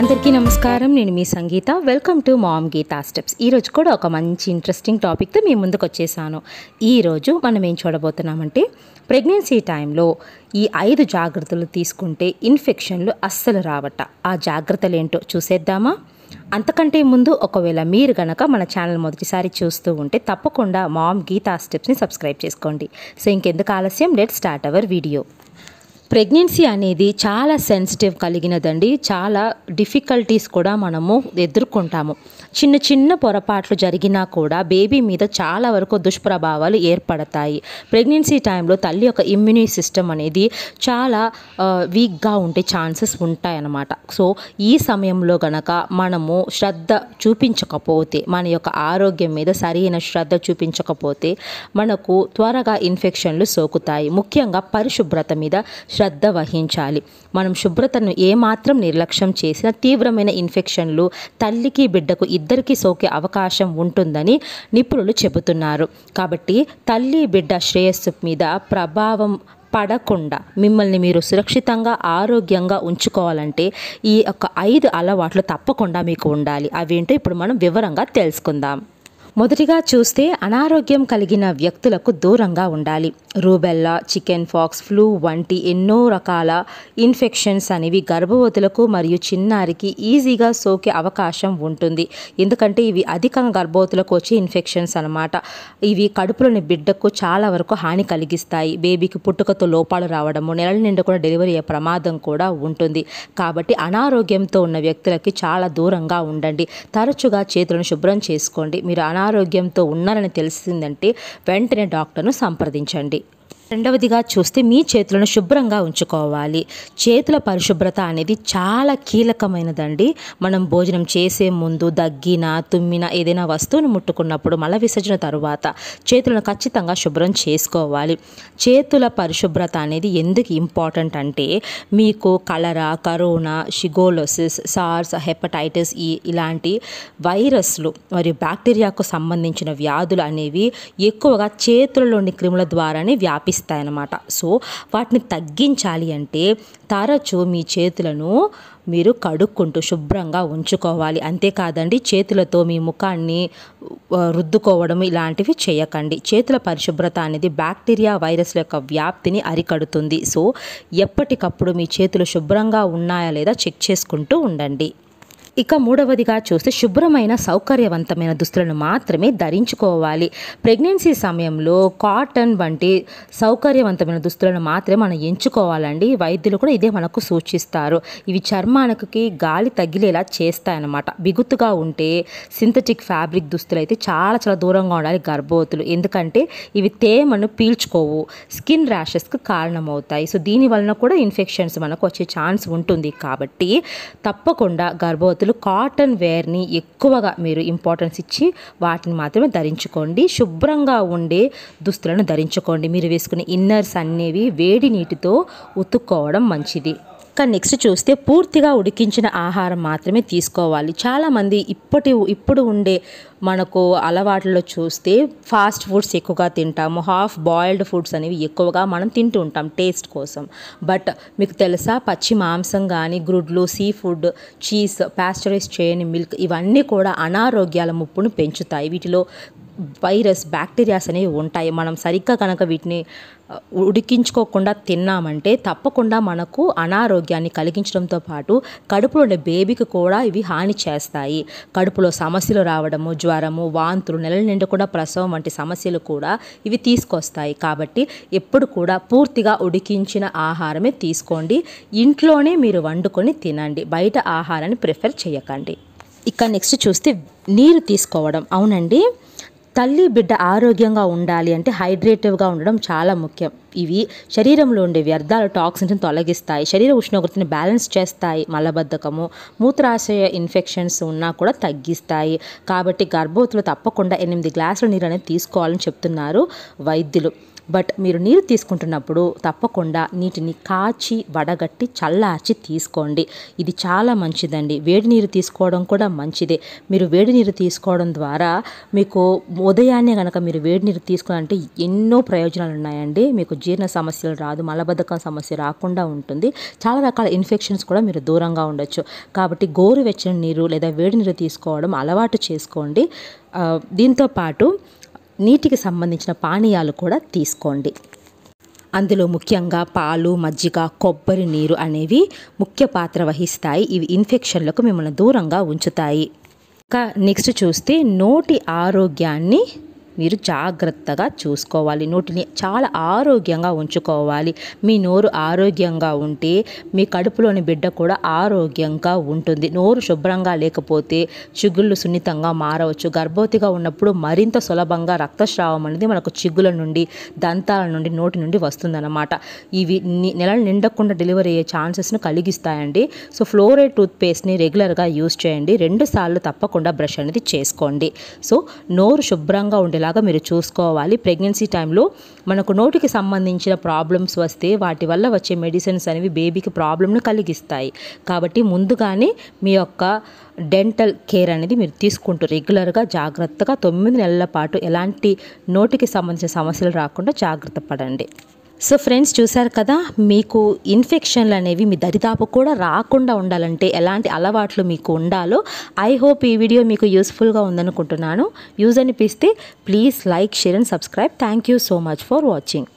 అందరికీ నమస్కారం. నేను మీ Sangeetha. Welcome to mom Geetha steps. ఈరోజు కూడా ఒక మంచి ఇంట్రెస్టింగ్ టాపిక్తో మీ ముందుకు వచ్చేసాను. ఈరోజు మనం ఏం చూడబోతున్నామంటే ప్రెగ్నెన్సీ టైంలో ఈ 5 జాగ్రత్తలు తీసుకుంటే ఇన్ఫెక్షన్లు అస్సలు రావట. ఆ జాగ్రత్తలు ఏంటో చూసేద్దామా? అంతకంటే ముందు ఒకవేళ మీరు గనక మన ఛానల్ మొదటిసారి చూస్తూ ఉంటే తప్పకుండా మామ్ గీతా స్టెప్స్ని సబ్స్క్రైబ్ చేసుకోండి. సో ఇంకెందుకు ఆలస్యం, let's start our video. Pregnancy అనేది చాలా సెన్సిటివ్ కలిగినదండి. చాలా డిఫికల్టీస్ కూడా మనము ఎదుర్కొంటాము. చిన్న చిన్న పొరపాట్లు జరిగినా కూడా బేబీ మీద చాలా వరకు దుష్ప్రభావాలు ఏర్పడతాయి. ప్రెగ్నెన్సీ టైంలో తల్లి యొక్క ఇమ్యూని సిస్టమ్ అనేది చాలా వీక్గా ఉండే ఛాన్సెస్ ఉంటాయన్నమాట. సో ఈ సమయంలో గనక మనము శ్రద్ధ చూపించకపోతే, మన యొక్క ఆరోగ్యం మీద సరైన శ్రద్ధ చూపించకపోతే మనకు త్వరగా ఇన్ఫెక్షన్లు సోకుతాయి. ముఖ్యంగా పరిశుభ్రత మీద శ్రద్ధ వహించాలి. మనం శుభ్రతను ఏమాత్రం నిర్లక్ష్యం చేసినా తీవ్రమైన ఇన్ఫెక్షన్లు తల్లికి బిడ్డకు ఇద్దరికీ సోకే అవకాశం ఉంటుందని నిపుణులు చెబుతున్నారు. కాబట్టి తల్లి బిడ్డ శ్రేయస్సు మీద ప్రభావం పడకుండా మిమ్మల్ని మీరు సురక్షితంగా ఆరోగ్యంగా ఉంచుకోవాలంటే ఈ యొక్క 5 అలవాట్లు తప్పకుండా మీకు ఉండాలి. అవేంటో ఇప్పుడు మనం వివరంగా తెలుసుకుందాం. మొదటిగా చూస్తే అనారోగ్యం కలిగిన వ్యక్తులకు దూరంగా ఉండాలి. రూబెల్లా, చికెన్ పాక్స్, ఫ్లూ వంటి ఎన్నో రకాల ఇన్ఫెక్షన్స్ అనేవి గర్భవతులకు మరియు చిన్నారికి ఈజీగా సోకే అవకాశం ఉంటుంది. ఎందుకంటే ఇవి అధికంగా గర్భవతులకు వచ్చే ఇన్ఫెక్షన్స్ అన్నమాట. ఇవి కడుపులోని బిడ్డకు చాలా వరకు హాని కలిగిస్తాయి. బేబీకి పుట్టుకతో లోపాలు రావడము, నెలల నిండా కూడా డెలివరీ అయ్యే ప్రమాదం కూడా ఉంటుంది. కాబట్టి అనారోగ్యంతో ఉన్న వ్యక్తులకి చాలా దూరంగా ఉండండి. తరచుగా చేతులను శుభ్రం చేసుకోండి. మీరు అనారోగ్యంతో ఉన్నారని తెలిసిందంటే వెంటనే డాక్టర్ను సంప్రదించండి. రెండవదిగా చూస్తే మీ చేతులను శుభ్రంగా ఉంచుకోవాలి. చేతుల పరిశుభ్రత అనేది చాలా కీలకమైనదండి. మనం భోజనం చేసే ముందు దగ్గిన, తుమ్మిన, ఏదైనా వస్తువును ముట్టుకున్నప్పుడు మల విసర్జన తరువాత చేతులను ఖచ్చితంగా శుభ్రం చేసుకోవాలి. చేతుల పరిశుభ్రత అనేది ఎందుకు ఇంపార్టెంట్ అంటే మీకు కలరా, కరోనా, షిగోలోసిస్, సార్స్, హెపటైటిస్ ఇలాంటి వైరస్లు మరియు బ్యాక్టీరియాకు సంబంధించిన వ్యాధులు అనేవి ఎక్కువగా చేతులలోని క్రిముల ద్వారానే వ్యాపిస్తాయి అన్నమాట. సో వాటిని తగ్గించాలి అంటే తరచూ మీ చేతులను మీరు కడుక్కుంటూ శుభ్రంగా ఉంచుకోవాలి. అంతేకాదండి, చేతులతో మీ ముఖాన్ని రుద్దుకోవడం ఇలాంటివి చేయకండి. చేతుల పరిశుభ్రత అనేది బ్యాక్టీరియా, వైరస్ల యొక్క వ్యాప్తిని అరికడుతుంది. సో ఎప్పటికప్పుడు మీ చేతులు శుభ్రంగా ఉన్నాయా లేదా చెక్ చేసుకుంటూ ఉండండి. ఇక మూడవదిగా చూస్తే శుభ్రమైన సౌకర్యవంతమైన దుస్తులను మాత్రమే ధరించుకోవాలి. ప్రెగ్నెన్సీ సమయంలో కాటన్ వంటి సౌకర్యవంతమైన దుస్తులను మాత్రమే మనం ఎంచుకోవాలండి. వైద్యులు కూడా ఇదే మనకు సూచిస్తారు. ఇవి చర్మానికి గాలి తగిలేలా చేస్తాయన్నమాట. బిగుతుగా ఉంటే సింథటిక్ ఫ్యాబ్రిక్ దుస్తులు అయితే చాలా చాలా దూరంగా ఉండాలి గర్భవతులు. ఎందుకంటే ఇవి తేమను పీల్చుకోవు, స్కిన్ ర్యాషెస్కి కారణమవుతాయి. సో దీని వలన కూడా ఇన్ఫెక్షన్స్ మనకు వచ్చే ఛాన్స్ ఉంటుంది. కాబట్టి తప్పకుండా గర్భవతులు కాటన్ వేర్ని ఎక్కువగా మీరు ఇంపార్టెన్స్ ఇచ్చి వాటిని మాత్రమే ధరించుకోండి. శుభ్రంగా ఉండే దుస్తులను ధరించుకోండి. మీరు వేసుకునే ఇన్నర్స్ అనేవి వేడి నీటితో ఉతుక్కోవడం మంచిది. కానీ నెక్స్ట్ చూస్తే పూర్తిగా ఉడికించిన ఆహారం మాత్రమే తీసుకోవాలి. చాలామంది ఇప్పుడు ఉండే మనకు అలవాట్లలో చూస్తే ఫాస్ట్ ఫుడ్స్ ఎక్కువగా తింటాము. హాఫ్ బాయిల్డ్ ఫుడ్స్ అనేవి ఎక్కువగా మనం తింటూ ఉంటాం టేస్ట్ కోసం. బట్ మీకు తెలుసా, పచ్చి మాంసం కానీ, గుడ్లు, సీ ఫుడ్, చీజ్, పాస్చరైజ్ చేయని మిల్క్ ఇవన్నీ కూడా అనారోగ్యాల ముప్పును పెంచుతాయి. వీటిలో వైరస్, బ్యాక్టీరియాస్ అనేవి ఉంటాయి. మనం సరిగ్గా కనుక వీటిని ఉడికించుకోకుండా తిన్నామంటే తప్పకుండా మనకు అనారోగ్యాన్ని కలిగించడంతో పాటు కడుపులో ఉండే బేబీకి కూడా ఇవి హాని చేస్తాయి. కడుపులో సమస్యలు రావడము, జ్వరము, వాంతులు, నెలల నిండా కూడా ప్రసవం వంటి సమస్యలు కూడా ఇవి తీసుకొస్తాయి. కాబట్టి ఎప్పుడు కూడా పూర్తిగా ఉడికించిన ఆహారమే తీసుకోండి. ఇంట్లోనే మీరు వండుకొని తినండి. బయట ఆహారాన్ని ప్రిఫర్ చేయకండి. ఇక నెక్స్ట్ చూస్తే నీరు తీసుకోవడం. అవునండి, తల్లి బిడ్డ ఆరోగ్యంగా ఉండాలి అంటే హైడ్రేటివ్గా ఉండడం చాలా ముఖ్యం. ఇవి శరీరంలో ఉండే వ్యర్థాలు, టాక్సిన్స్ని తొలగిస్తాయి, శరీర ఉష్ణోగ్రతని బ్యాలెన్స్ చేస్తాయి, మలబద్ధకము, మూత్రాశయ ఇన్ఫెక్షన్స్ ఉన్నా కూడా తగ్గిస్తాయి. కాబట్టి గర్భవతులు తప్పకుండా 8 గ్లాసుల నీరు అనేది తీసుకోవాలని చెప్తున్నారు వైద్యులు. బట్ మీరు నీరు తీసుకుంటున్నప్పుడు తప్పకుండా నీటిని కాచి వడగట్టి చల్లార్చి తీసుకోండి. ఇది చాలా మంచిదండి. వేడి నీరు తీసుకోవడం కూడా మంచిదే. మీరు వేడి నీరు తీసుకోవడం ద్వారా మీకు ఉదయాన్నే కనుక మీరు వేడి నీరు తీసుకోవాలంటే ఎన్నో ప్రయోజనాలు ఉన్నాయండి. మీకు జీర్ణ సమస్యలు రాదు, మలబద్ధకం సమస్య రాకుండా ఉంటుంది. చాలా రకాల ఇన్ఫెక్షన్స్ కూడా మీరు దూరంగా ఉండొచ్చు. కాబట్టి గోరువెచ్చని నీరు లేదా వేడి నీరు తీసుకోవడం అలవాటు చేసుకోండి. దీంతో పాటు నీటికి సంబంధించిన పానీయాలు కూడా తీసుకోండి. అందులో ముఖ్యంగా పాలు, మజ్జిగ, కొబ్బరి నీరు అనేవి ముఖ్య పాత్ర వహిస్తాయి. ఇవి ఇన్ఫెక్షన్లకు మిమ్మల్ని దూరంగా ఉంచుతాయి. ఇంకా నెక్స్ట్ చూస్తే నోటి ఆరోగ్యాన్ని మీరు జాగ్రత్తగా చూసుకోవాలి. నోటిని చాలా ఆరోగ్యంగా ఉంచుకోవాలి. మీ నోరు ఆరోగ్యంగా ఉంటే మీ కడుపులోని బిడ్డ కూడా ఆరోగ్యంగా ఉంటుంది. నోరు శుభ్రంగా లేకపోతే చిగుళ్ళు సున్నితంగా మారవచ్చు. గర్భవతిగా ఉన్నప్పుడు మరింత సులభంగా రక్తస్రావం అనేది మనకు చిగుల నుండి, దంతాల నుండి, నోటి నుండి వస్తుందన్నమాట. ఇవి నెలలు నిండకుండా డెలివరీ అయ్యే ఛాన్సెస్ను కలిగిస్తాయండి. సో ఫ్లోరైడ్ టూత్పేస్ట్ని రెగ్యులర్గా యూజ్ చేయండి. 2 సార్లు తప్పకుండా బ్రష్ అనేది చేసుకోండి. సో నోరు శుభ్రంగా ఉండేలాగా మీరు చూసుకోవాలి. ప్రెగ్నెన్సీ టైంలో మనకు నోటికి సంబంధించిన ప్రాబ్లమ్స్ వస్తే వాటి వల్ల వచ్చే మెడిసిన్స్ అనేవి బేబీకి ప్రాబ్లమ్ను కలిగిస్తాయి. కాబట్టి ముందుగానే మీ యొక్క డెంటల్ కేర్ అనేది మీరు తీసుకుంటూ రెగ్యులర్గా జాగ్రత్తగా 9 నెలల పాటు ఎలాంటి నోటికి సంబంధించిన సమస్యలు రాకుండా జాగ్రత్త పడండి. సో ఫ్రెండ్స్, చూశారు కదా, మీకు ఇన్ఫెక్షన్లు అనేవి మీ దరిదాపు కూడా రాకుండా ఉండాలంటే ఎలాంటి అలవాట్లు మీకు ఉండాలో. ఐ హోప్ ఈ వీడియో మీకు యూస్ఫుల్గా ఉందనుకుంటున్నాను. యూజ్ అనిపిస్తే please like, share and subscribe. Thank you so much for watching.